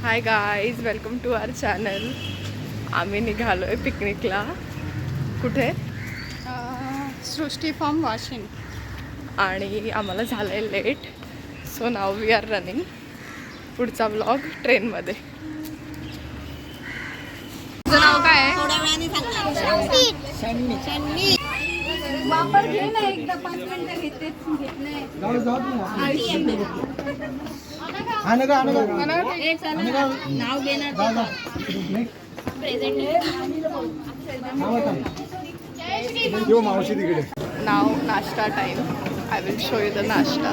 High guys, welcome to our channel. आम्ही निघालो आहे पिकनिकला. कुठे? सृष्टी फार्म वाशिम. आणि आम्हाला झालं आहे late, so now we are running. पुढचा व्लॉग ट्रेनमध्ये. तुझं नाव काय आहे? वापर घे ना, एकदा 5 मिनिटं घेते घेतलंय. नाव घेणार नाव नाश्ता time. I will show you the नाश्ता.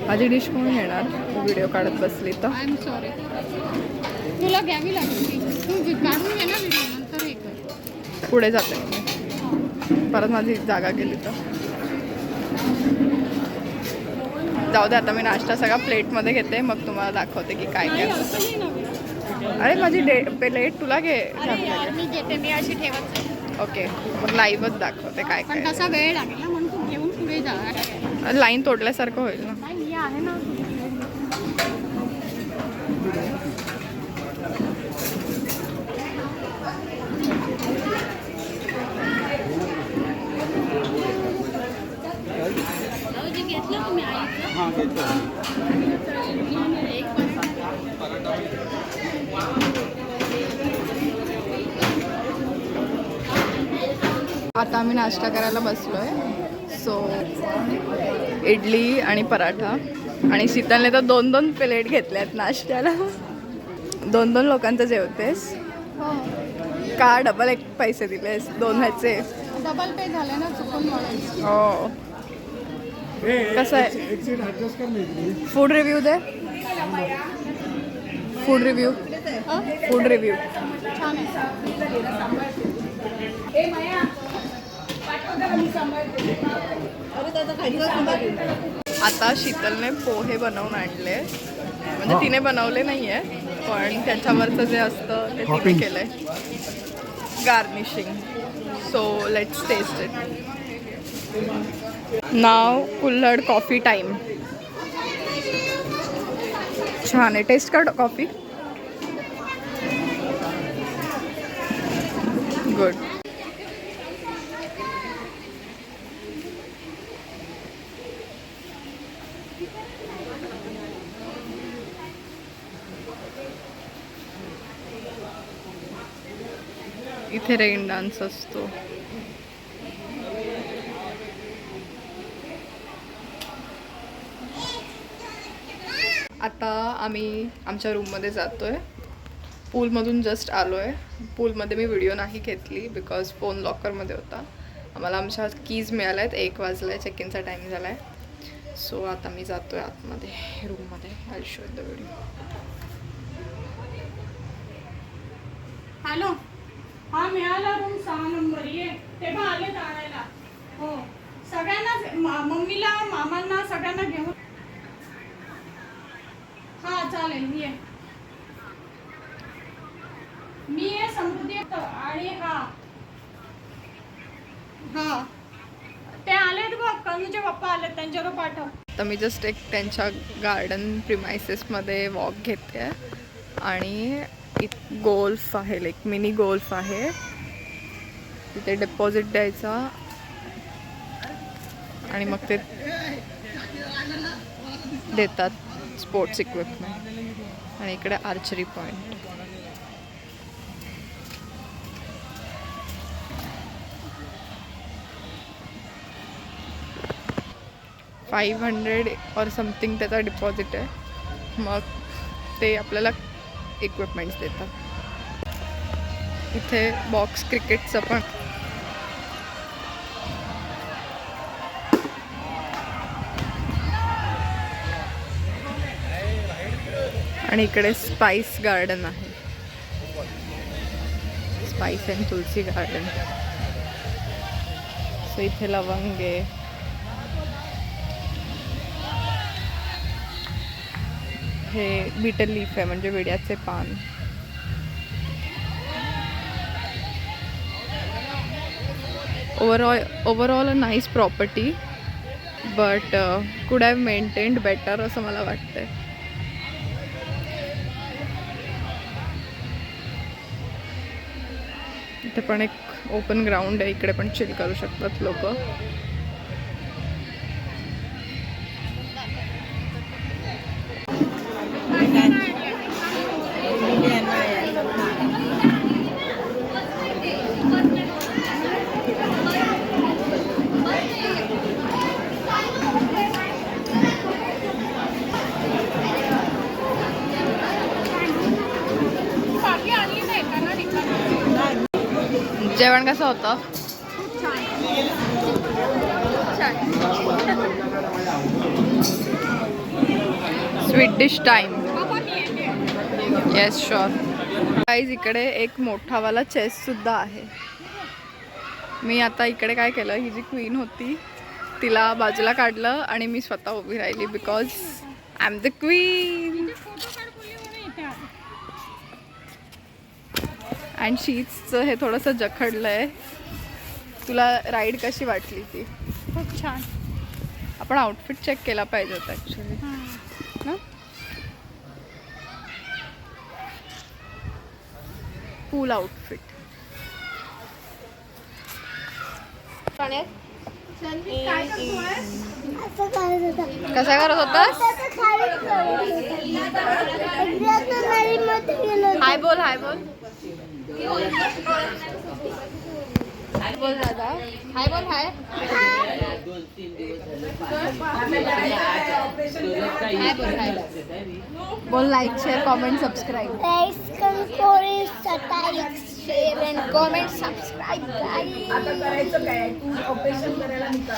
माझी डिश कोण घेणार? व्हिडिओ काढत बसली तर. आय एम सॉरी, तुला घ्यावी लागेल. तू काढून घे ना व्हिडिओ, नंतर हे कर. पुढे जाते परत, माझी जागा गेली तर. जाऊ दे, आता मी नाश्ता सगळा प्लेटमध्ये घेते, मग तुम्हाला दाखवते की काय काय. अरे माझी प्लेट तुला घे. मी घेते, मी अशी ठेवत. ओके, मग लाईव्हच दाखवते काय पण काय. तसा वेळ लागेल ना, म्हणून तू घेऊन पुढे जा. लाईन तोडल्यासारखं होईल ना. नाही, आहे ना. घेतलं तुम्ही आता आम्ही नाश्ता करायला बसलो आहे. सो इडली आणि पराठा. आणि शीतलने तर 2-2 प्लेट घेतल्यात नाश्त्याला. 2-2 लोकांचं जेवतेस का? डबल एक पैसे दिलेस 2 ह्याचे. डबल पे झाले ना, चुकून म्हणून. हो. कसं आहे? फूड रिव्ह्यू दे. Food review. Food review. छान आहे. आता शीतलने पोहे बनवून आणले. म्हणजे तिने बनवले नाही आहे, पण त्याच्यावरचं जे असतं ते तिने केलं आहे, garnishing. So let's taste it. नाव कुल्हड कॉफी टाईम. छान आहे. टेस्ट कर कॉफी. गुड. इथे रेन डान्स असतो. आता आम्ही आमच्या रूममध्ये जातो आहे. पूलमधून जस्ट आलो आहे. पूलमध्ये मी व्हिडिओ नाही घेतली बिकॉज फोन लॉकरमध्ये होता. आम्हाला आमच्या कीज मिळाल्या आहेत. 1 वाजला आहे, चेक इनचा टाईम झाला आहे. सो आता मी जातो आहे आतमध्ये रूममध्ये. I show the video. Hello, हा मिळाला रूम 6 नंबर. ये तेव्हा आले आणायला. हो, सगळ्यांना, मम्मीला, मामांना, सगळ्यांना घेऊन. हा चालेल, ये. मी आहे समृद्धी. आणि हा ते आलेत बघ, कनूचे पप्पा आलेत, त्यांच्यावर पाठव. तर मी जस्ट एक त्यांच्या गार्डन प्रिमायसेसमध्ये वॉक घेते आणि गोल्फ आहे, लाईक मिनी गोल्फ आहे. तिथे डिपॉझिट द्यायचा आणि मग ते देतात स्पोर्ट्स इक्विपमेंट. आणि इकडे आर्चरी पॉईंट. $500 और समथिंग त्याचा डिपॉझिट आहे. मग ते आपल्याला इक्विपमेंट्स देतात. इथे बॉक्स क्रिकेटचं पण. आणि इकडे स्पाइस गार्डन आहे. Spice and Tulsi garden. So इथे लवंगे, हे बीटल लीफ आहे, म्हणजे विड्याचे पान. Overall a nice property but कुड हॅव मेंटेन्ड बेटर असं मला वाटतंय. इथे पण एक ओपन ग्राउंड आहे, इकडे पण चिल करू शकतात लोक. जेवण कसं होतं? Sweet dish time. Yes sure. Guys इकडे एक मोठावाला चेस सुद्धा आहे. मी आता इकडे काय केलं, ही जी क्वीन होती तिला बाजूला काढलं आणि मी स्वतः उभी राहिली because I am the queen. And शीजचं हे थोडंसं जखडलं आहे. तुला राईड कशी वाटली ती? खूप छान. आपण आउटफिट चेक केला पाहिजे होता ॲक्च्युली ना. फुल आउटफिट. कसा करत होतास? हाय बोल, हाय बोल, हाय बोल दादा, हाय बोल, हाय हाय बोल, हाय बोल. Like share comment subscribe. Share and comment subscribe. आता करायचं काय? तू ऑपरेशन करायला निघाल.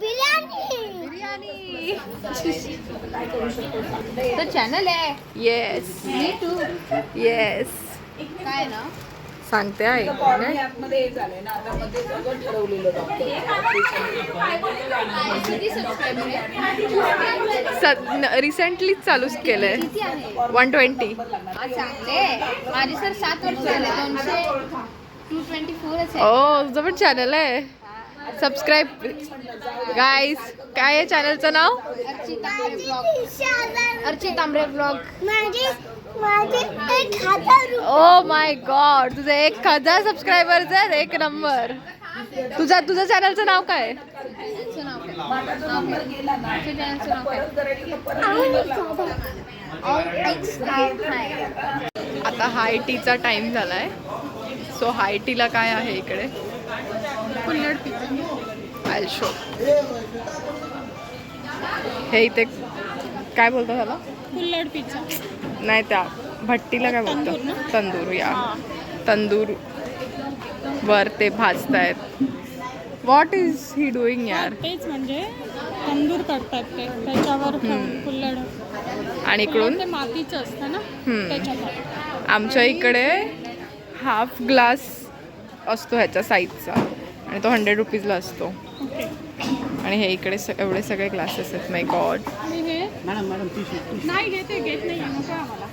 बिर्याणी काय करू शकतो? तर चॅनल आहे. Yes me to. येस काय ना सांगते आहे. कॉर्नी आतमध्ये हे झालंय ना, आता मध्ये सगळं ठरवलेलं डॉक्टर. रिसेंटलीच चालूच केलंय. 120. माझे सर 7 वर्ष झाले. 224 आहे. ओ तुझं पण चॅनल आहे. Subscribe guys. काय आहे चॅनलचं नाव? Archit Tambare blog. Oh my god, तुझे 1000 सबस्क्रायबर्स आहेत. एक नंबर. तुझं चॅनलचं नाव काय? आता हाय टीचा टाइम झालाय. सो हाय टीला काय आहे इकडे? कुल्हड पिझ्झा. I show. हे इथे काय बोलतात त्याला? कुल्हड पिझ्झा. नाही, त्या भट्टीला काय बोलतात? तंदूर. या तंदूर वर ते भाजतायत. व्हॉट इज ही डुईंग यार? तेच म्हणजे तंदूर करतात ते, त्याच्यावर कुल्हड. आणि इकडून ते मातीचं असतं ना त्याच्यावर. आमच्या इकडे हाफ ग्लास असतो ह्याच्या साईजचा आणि तो 100 रुपीजला असतो. ओके. आणि हे इकडे एवढे सगळे ग्लासेस आहेत. माय गॉड. आणि हे नाही घेते, घेत नाही नको आम्हाला.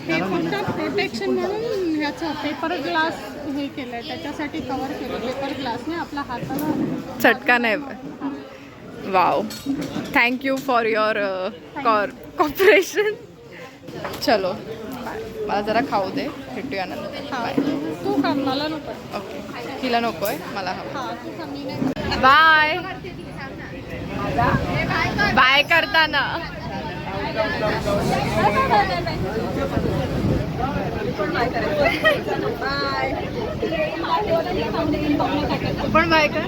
हे फक्त प्रोटेक्शन म्हणून ह्याचं पेपर ग्लास हे केलंय, त्याच्यासाठी कव्हर केलं पेपर ग्लासने. आपला हाताला चटका नाही. Wow. Thank you for your cooperation. चलो मला जरा खाऊ दे. भेटूया नंतर. बाय. तू खा, मला नको. ओके. तिला नको आहे, मला हवं. हा तू खा, मी नाही. बाय. बाय करताना पण बाय कर.